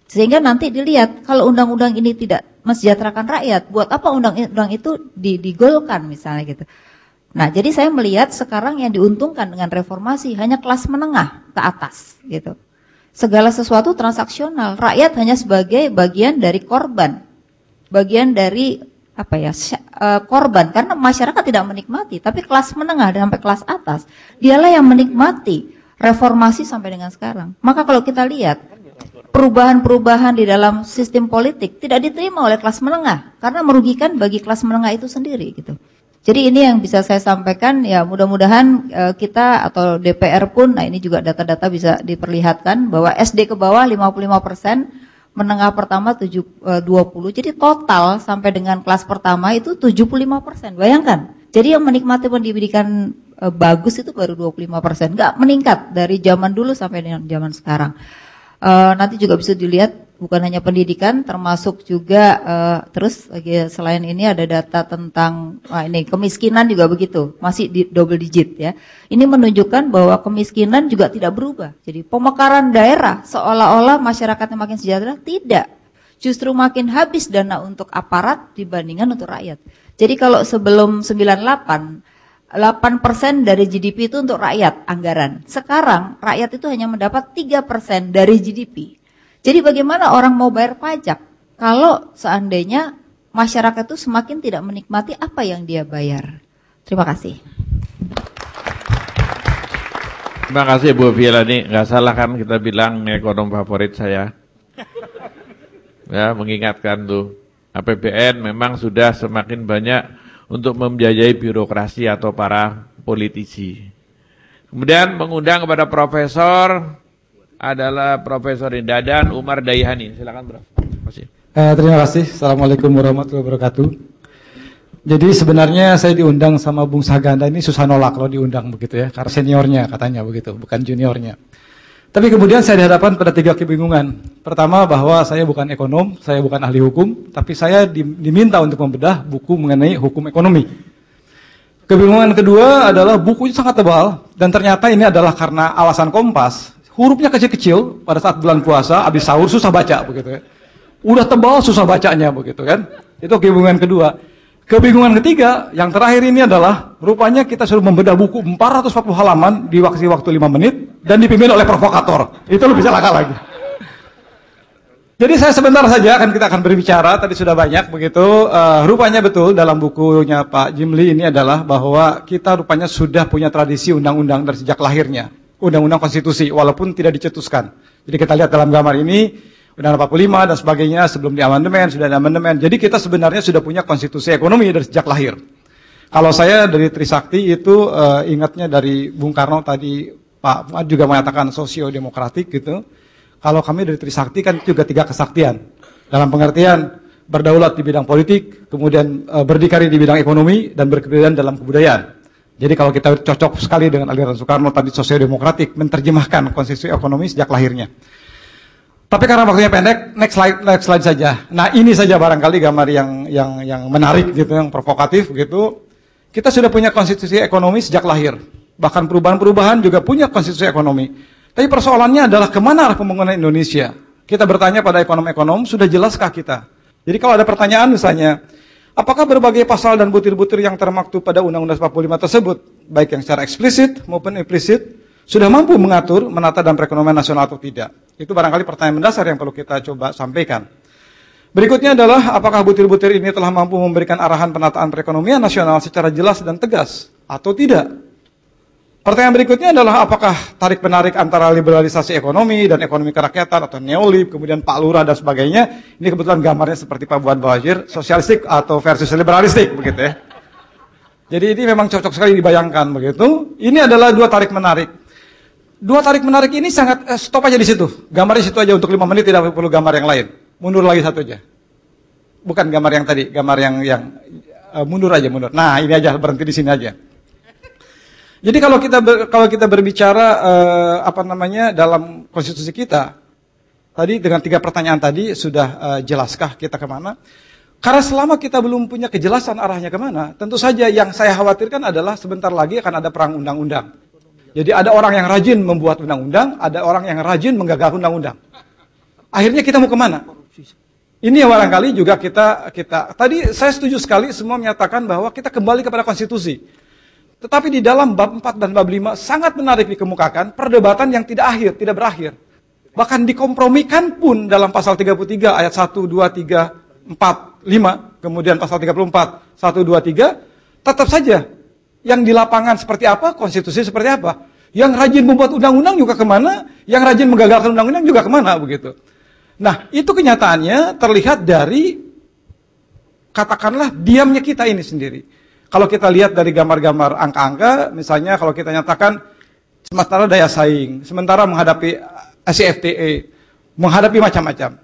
Sehingga nanti dilihat kalau undang-undang ini tidak mensejahterakan rakyat, buat apa undang-undang itu digolkan misalnya gitu. Nah, jadi saya melihat sekarang yang diuntungkan dengan reformasi hanya kelas menengah ke atas gitu. Segala sesuatu transaksional, rakyat hanya sebagai bagian dari korban. Bagian dari korban, karena masyarakat tidak menikmati, tapi kelas menengah dan sampai kelas atas dialah yang menikmati reformasi sampai dengan sekarang. Maka kalau kita lihat perubahan-perubahan di dalam sistem politik tidak diterima oleh kelas menengah karena merugikan bagi kelas menengah itu sendiri gitu. Jadi ini yang bisa saya sampaikan, ya mudah-mudahan kita atau DPR pun, nah ini juga data-data bisa diperlihatkan bahwa SD ke bawah 55%, menengah pertama 20, jadi total sampai dengan kelas pertama itu 75%, bayangkan. Jadi yang menikmati pendidikan bagus itu baru 25%, nggak meningkat dari zaman dulu sampai dengan zaman sekarang. Nanti juga bisa dilihat bukan hanya pendidikan, termasuk juga terus selain ini ada data tentang ini kemiskinan juga begitu, masih di double digit ya. Ini menunjukkan bahwa kemiskinan juga tidak berubah. Jadi pemekaran daerah seolah-olah masyarakatnya makin sejahtera, tidak. Justru makin habis dana untuk aparat dibandingkan untuk rakyat. Jadi kalau sebelum 98 8% dari GDP itu untuk rakyat anggaran. Sekarang rakyat itu hanya mendapat 3% dari GDP. Jadi bagaimana orang mau bayar pajak kalau seandainya masyarakat itu semakin tidak menikmati apa yang dia bayar. Terima kasih. Terima kasih Bu Violani. Nggak salah kan kita bilang ekonom favorit saya. Ya, mengingatkan tuh APBN memang sudah semakin banyak untuk membiayai birokrasi atau para politisi. Kemudian mengundang kepada profesor adalah Profesor Dadan Umar Dayhani. Silakan, Prof. Terima kasih. Assalamualaikum warahmatullahi wabarakatuh. Jadi sebenarnya saya diundang sama Bung Saganda ini susah nolak kalau diundang begitu ya, karena seniornya katanya begitu, bukan juniornya. Tapi kemudian saya dihadapkan pada 3 kebingungan. Pertama, bahwa saya bukan ekonom, saya bukan ahli hukum, tapi saya diminta untuk membedah buku mengenai hukum ekonomi. Kebingungan kedua adalah bukunya sangat tebal, dan ternyata ini adalah karena alasan Kompas. Hurufnya kecil-kecil, pada saat bulan puasa, habis sahur susah baca begitu ya. Udah tebal susah bacanya begitu kan. Itu kebingungan kedua. Kebingungan ketiga, yang terakhir ini adalah rupanya kita suruh membedah buku 440 halaman di waktu 5 menit dan dipimpin oleh provokator. Itu lebih celaka lagi. Jadi saya sebentar saja kita akan berbicara, tadi sudah banyak begitu. Rupanya betul dalam bukunya Pak Jimli ini adalah bahwa kita rupanya sudah punya tradisi undang-undang dari sejak lahirnya. Undang-undang konstitusi walaupun tidak dicetuskan. Jadi kita lihat dalam gambar ini Undang-Undang 45 dan sebagainya sebelum diamandemen, sudah diamandemen. Jadi kita sebenarnya sudah punya konstitusi ekonomi dari sejak lahir. Kalau saya dari Trisakti itu ingatnya dari Bung Karno tadi, Pak Fuad juga mengatakan sosio-demokratik gitu. Kalau kami dari Trisakti kan juga 3 kesaktian. Dalam pengertian berdaulat di bidang politik, kemudian berdikari di bidang ekonomi, dan berkebudayaan dalam kebudayaan. Jadi kalau kita cocok sekali dengan aliran Soekarno tadi sosio-demokratik, menerjemahkan konstitusi ekonomi sejak lahirnya. Tapi karena waktunya pendek, next slide saja. Nah ini saja barangkali gambar yang menarik gitu, yang provokatif gitu. Kita sudah punya konstitusi ekonomi sejak lahir. Bahkan perubahan-perubahan juga punya konstitusi ekonomi. Tapi persoalannya adalah kemana arah pembangunan Indonesia? Kita bertanya pada ekonom-ekonom, sudah jelaskah kita? Jadi kalau ada pertanyaan misalnya, apakah berbagai pasal dan butir-butir yang termaktub pada Undang-Undang 45 tersebut, baik yang secara eksplisit maupun implisit, sudah mampu mengatur, menata dan perekonomian nasional atau tidak? Itu barangkali pertanyaan mendasar yang perlu kita coba sampaikan. Berikutnya adalah, apakah butir-butir ini telah mampu memberikan arahan penataan perekonomian nasional secara jelas dan tegas, atau tidak? Pertanyaan berikutnya adalah, apakah tarik-menarik antara liberalisasi ekonomi dan ekonomi kerakyatan, atau neolib, kemudian Pak Lurah dan sebagainya, ini kebetulan gambarnya seperti Pak Fuad Bawazir, sosialistik atau versus liberalistik, begitu ya. Jadi ini memang cocok sekali dibayangkan, begitu. Ini adalah 2 tarik-menarik. 2 tarik-menarik ini sangat, stop aja di situ. Gambarnya situ aja untuk 5 menit, tidak perlu gambar yang lain. Mundur lagi satu aja. Bukan gambar yang tadi, gambar yang mundur aja, mundur. Nah, ini aja, berhenti di sini aja. Jadi kalau kita berbicara dalam konstitusi kita, tadi dengan 3 pertanyaan tadi sudah jelaskah kita kemana? Karena selama kita belum punya kejelasan arahnya kemana, tentu saja yang saya khawatirkan adalah sebentar lagi akan ada perang undang-undang. Jadi ada orang yang rajin membuat undang-undang, ada orang yang rajin menggagal undang-undang. akhirnya kita mau kemana? Ini yang barangkali juga kita tadi saya setuju sekali semua menyatakan bahwa kita kembali kepada konstitusi. Tetapi di dalam bab 4 dan bab 5 sangat menarik dikemukakan perdebatan yang tidak berakhir. Bahkan dikompromikan pun dalam pasal 33 ayat 1, 2, 3, 4, 5, kemudian pasal 34, 1, 2, 3, tetap saja yang di lapangan seperti apa, konstitusi seperti apa. Yang rajin membuat undang-undang juga kemana, yang rajin menggagalkan undang-undang juga kemana, begitu. Nah, itu kenyataannya terlihat dari, katakanlah, diamnya kita ini sendiri. Kalau kita lihat dari gambar-gambar angka-angka, misalnya kalau kita nyatakan, sementara daya saing, sementara menghadapi SCFTA, menghadapi macam-macam.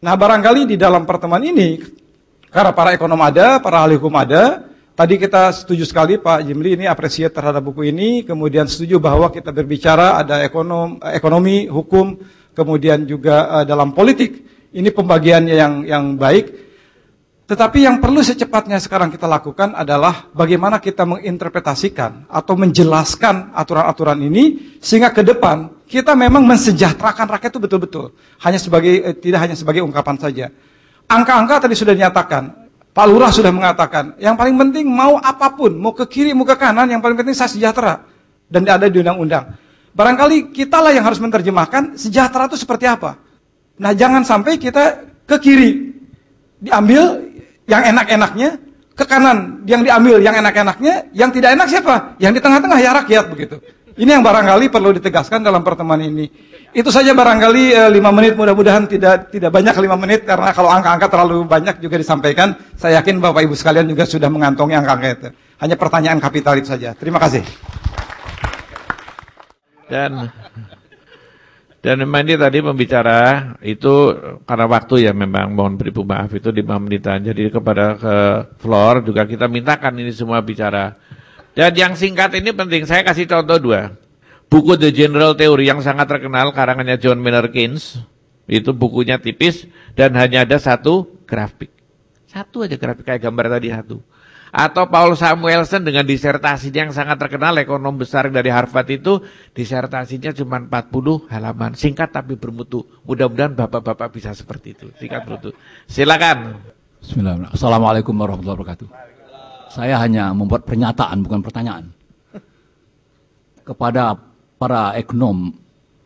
Nah, barangkali di dalam pertemuan ini, karena para ekonom ada, para ahli hukum ada, tadi kita setuju sekali Pak Jimli ini appreciate terhadap buku ini, kemudian setuju bahwa kita berbicara ada ekonomi, hukum, kemudian juga dalam politik. Ini pembagiannya yang baik. Tetapi yang perlu secepatnya sekarang kita lakukan adalah bagaimana kita menginterpretasikan atau menjelaskan aturan-aturan ini sehingga ke depan kita memang mensejahterakan rakyat itu betul-betul. Tidak hanya sebagai ungkapan saja. Angka-angka tadi sudah dinyatakan. Pak Lurah sudah mengatakan, yang paling penting mau apapun, mau ke kiri, mau ke kanan, yang paling penting saya sejahtera. Dan ada di undang-undang. Barangkali kitalah yang harus menerjemahkan sejahtera itu seperti apa. Nah, jangan sampai kita ke kiri, diambil yang enak-enaknya, ke kanan yang diambil yang enak-enaknya, yang tidak enak siapa? Yang di tengah-tengah ya rakyat, begitu. Ini yang barangkali perlu ditegaskan dalam pertemuan ini. Itu saja barangkali 5 menit, mudah-mudahan tidak banyak 5 menit, karena kalau angka-angka terlalu banyak juga disampaikan, saya yakin Bapak Ibu sekalian juga sudah mengantongi angka-angka itu. Hanya pertanyaan kapital itu saja. Terima kasih. Dan memang ini tadi pembicara itu karena waktu ya memang mohon beribu maaf itu 5 menitan. Jadi kepada ke floor juga kita mintakan ini semua bicara. Dan yang singkat ini penting, saya kasih contoh 2. Buku The General Theory yang sangat terkenal karangannya John Maynard Keynes. Itu bukunya tipis dan hanya ada 1 grafik. 1 aja grafik kayak gambar tadi 1. Atau Paul Samuelson dengan disertasinya yang sangat terkenal, ekonom besar dari Harvard itu, disertasinya cuma 40 halaman, singkat tapi bermutu. Mudah-mudahan bapak-bapak bisa seperti itu, singkat bermutu. Silakan. Bismillahirrahmanirrahim. Assalamualaikum warahmatullahi wabarakatuh. Saya hanya membuat pernyataan, bukan pertanyaan. Kepada para ekonom,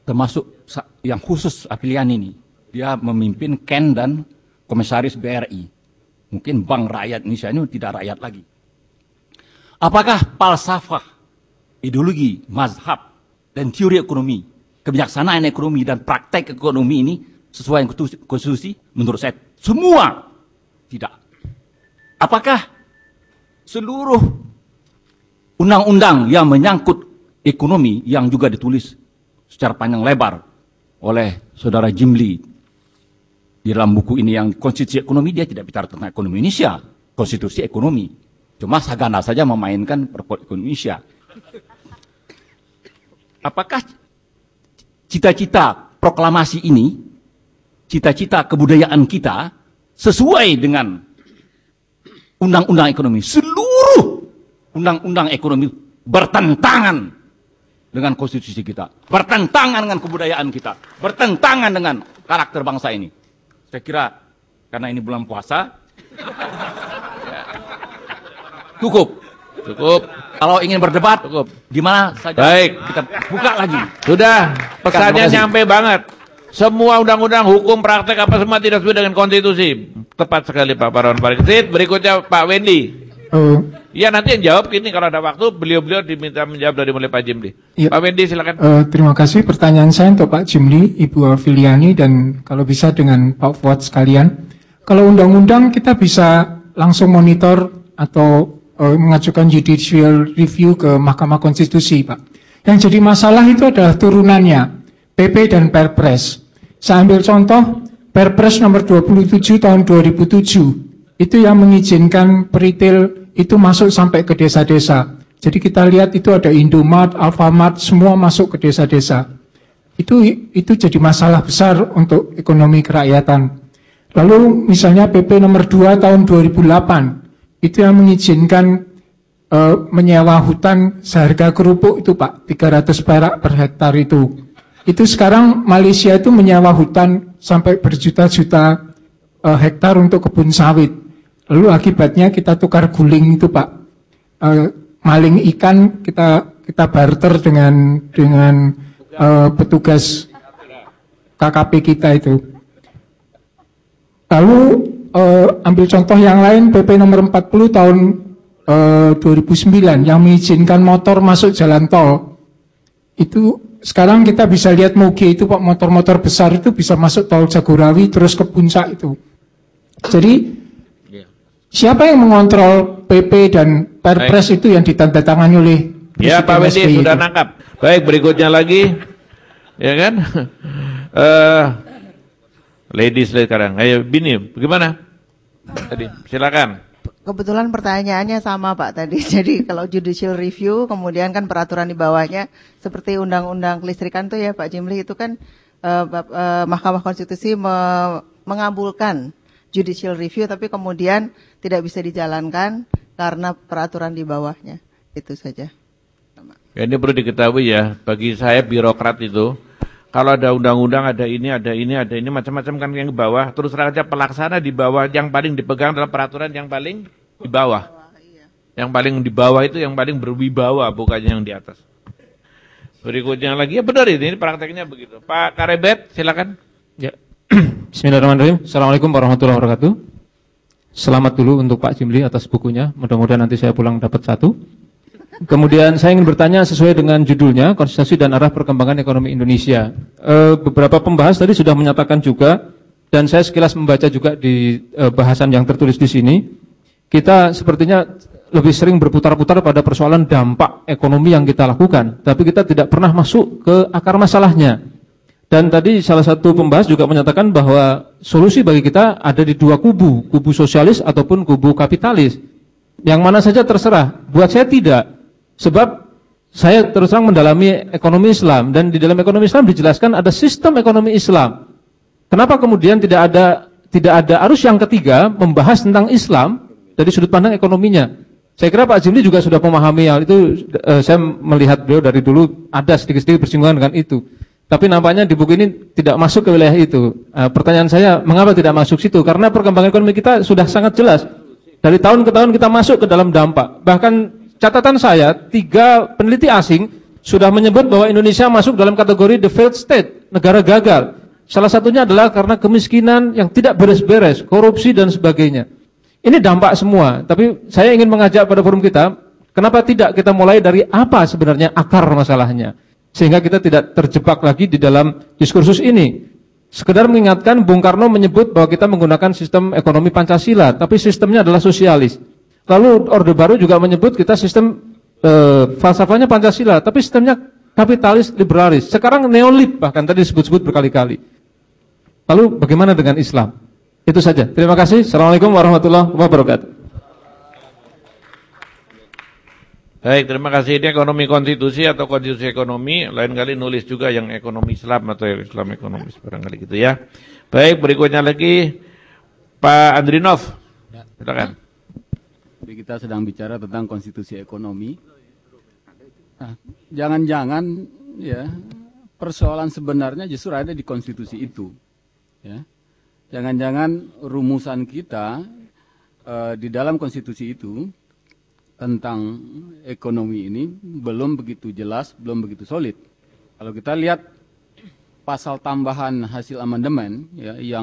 termasuk yang khusus Afilian ini, dia memimpin Ken dan Komisaris BRI. Mungkin Bank Rakyat Indonesia ini tidak rakyat lagi. Apakah falsafah, ideologi, mazhab, dan teori ekonomi, kebijaksanaan ekonomi, dan praktek ekonomi ini sesuai dengan konstitusi? Menurut saya, semua tidak. Apakah seluruh undang-undang yang menyangkut ekonomi yang juga ditulis secara panjang lebar oleh saudara Jimli di dalam buku ini yang konstitusi ekonomi, dia tidak bicara tentang ekonomi Indonesia, konstitusi ekonomi. Cuma Sagana saja memainkan Perpol ekonomi Indonesia. Apakah cita-cita proklamasi ini, cita-cita kebudayaan kita sesuai dengan undang-undang ekonomi? Seluruh undang-undang ekonomi bertentangan dengan konstitusi kita, bertentangan dengan kebudayaan kita, bertentangan dengan karakter bangsa ini. Saya kira karena ini bulan puasa, cukup. Kalau ingin berdebat, cukup. Di mana saja baik. Kita buka lagi. Sudah, pesannya nyampe banget. Semua undang-undang, hukum, praktek apa semua tidak sesuai dengan konstitusi. Tepat sekali Pak Parawan Parisit. Berikutnya Pak Wendy. Iya nanti yang jawab ini kalau ada waktu beliau-beliau diminta menjawab dari mulai Pak Jimli. Ya. Pak Wendy silakan. Terima kasih. Pertanyaan saya untuk Pak Jimli, Ibu Afiliani dan kalau bisa dengan Pak Fuad sekalian. Kalau undang-undang kita bisa langsung monitor atau mengajukan judicial review ke Mahkamah Konstitusi, Pak. Yang jadi masalah itu adalah turunannya PP dan Perpres. Saya ambil contoh Perpres nomor 27 tahun 2007. Itu yang mengizinkan peritel itu masuk sampai ke desa-desa. Jadi kita lihat itu ada Indomart, Alfamart, semua masuk ke desa-desa. Itu jadi masalah besar untuk ekonomi kerakyatan. Lalu misalnya PP nomor 2 tahun 2008, itu yang mengizinkan menyewa hutan seharga kerupuk itu Pak, 300 perak per hektar itu. Itu sekarang Malaysia itu menyewa hutan sampai berjuta-juta hektar untuk kebun sawit. Lalu akibatnya kita tukar guling itu Pak. Maling ikan kita barter dengan petugas KKP kita itu. Lalu ambil contoh yang lain, PP nomor 40 tahun 2009 yang mengizinkan motor masuk jalan tol. Itu sekarang kita bisa lihat moge itu Pak, motor-motor besar itu bisa masuk tol Jagorawi terus ke puncak itu. Jadi siapa yang mengontrol PP dan Perpres itu yang ditandatangani oleh ya Pak Wedi sudah nangkap. Baik, berikutnya lagi, ya kan? Ladies sekarang, ayo Bini, bagaimana? Tadi, silakan. Kebetulan pertanyaannya sama Pak tadi. Jadi kalau judicial review, kemudian kan peraturan di bawahnya seperti undang-undang kelistrikan tuh ya Pak Jimli, itu kan Mahkamah Konstitusi mengabulkan judicial review, tapi kemudian tidak bisa dijalankan karena peraturan di bawahnya. Itu saja. Ya, ini perlu diketahui ya, bagi saya birokrat itu, kalau ada undang-undang, ada ini, macam-macam kan yang di bawah, terus saja pelaksana di bawah, yang paling dipegang dalam peraturan yang paling di bawah. Yang paling di bawah itu yang paling berwibawa, bukannya yang di atas. Berikutnya lagi, ya benar ini prakteknya begitu. Pak Karebet, silakan. Ya. Bismillahirrahmanirrahim. Assalamualaikum warahmatullahi wabarakatuh. Selamat dulu untuk Pak Jimli atas bukunya. Mudah-mudahan nanti saya pulang dapat 1. Kemudian saya ingin bertanya sesuai dengan judulnya, Konsentrasi dan Arah Perkembangan Ekonomi Indonesia. Beberapa pembahas tadi sudah menyatakan juga, dan saya sekilas membaca juga di bahasan yang tertulis di sini, kita sepertinya lebih sering berputar-putar pada persoalan dampak ekonomi yang kita lakukan, tapi kita tidak pernah masuk ke akar masalahnya. Dan tadi salah satu pembahas juga menyatakan bahwa solusi bagi kita ada di 2 kubu, kubu sosialis ataupun kubu kapitalis. Yang mana saja terserah, buat saya tidak. Sebab saya terus terang mendalami ekonomi Islam, dan di dalam ekonomi Islam dijelaskan ada sistem ekonomi Islam. Kenapa kemudian tidak ada arus yang ketiga membahas tentang Islam dari sudut pandang ekonominya? Saya kira Pak Jimli juga sudah memahami hal itu. Saya melihat beliau dari dulu ada sedikit-sedikit bersinggungan dengan itu. Tapi nampaknya di buku ini tidak masuk ke wilayah itu. Pertanyaan saya, mengapa tidak masuk situ? Karena perkembangan ekonomi kita sudah sangat jelas. Dari tahun ke tahun kita masuk ke dalam dampak. Bahkan catatan saya, 3 peneliti asing sudah menyebut bahwa Indonesia masuk dalam kategori the failed state, negara gagal. Salah satunya adalah karena kemiskinan yang tidak beres-beres, korupsi dan sebagainya. Ini dampak semua, tapi saya ingin mengajak pada forum kita, kenapa tidak kita mulai dari apa sebenarnya akar masalahnya, sehingga kita tidak terjebak lagi di dalam diskursus ini. Sekedar mengingatkan, Bung Karno menyebut bahwa kita menggunakan sistem ekonomi Pancasila, tapi sistemnya adalah sosialis. Lalu Orde Baru juga menyebut kita sistem falsafahnya Pancasila, tapi sistemnya kapitalis liberalis. Sekarang neolib bahkan tadi disebut-sebut berkali-kali. Lalu bagaimana dengan Islam? Itu saja. Terima kasih. Assalamualaikum warahmatullahi wabarakatuh. Baik, terima kasih. Ini ekonomi konstitusi atau konstitusi ekonomi. Lain kali nulis juga yang ekonomi Islam atau Islam ekonomis, barangkali gitu ya. Baik, berikutnya lagi Pak Andrinov. Silakan. Jadi kita sedang bicara tentang konstitusi ekonomi. Nah, jangan-jangan ya persoalan sebenarnya justru ada di konstitusi itu. Ya. Jangan-jangan rumusan kita di dalam konstitusi itu tentang ekonomi ini belum begitu jelas, belum begitu solid. Kalau kita lihat pasal tambahan hasil amandemen ya, yang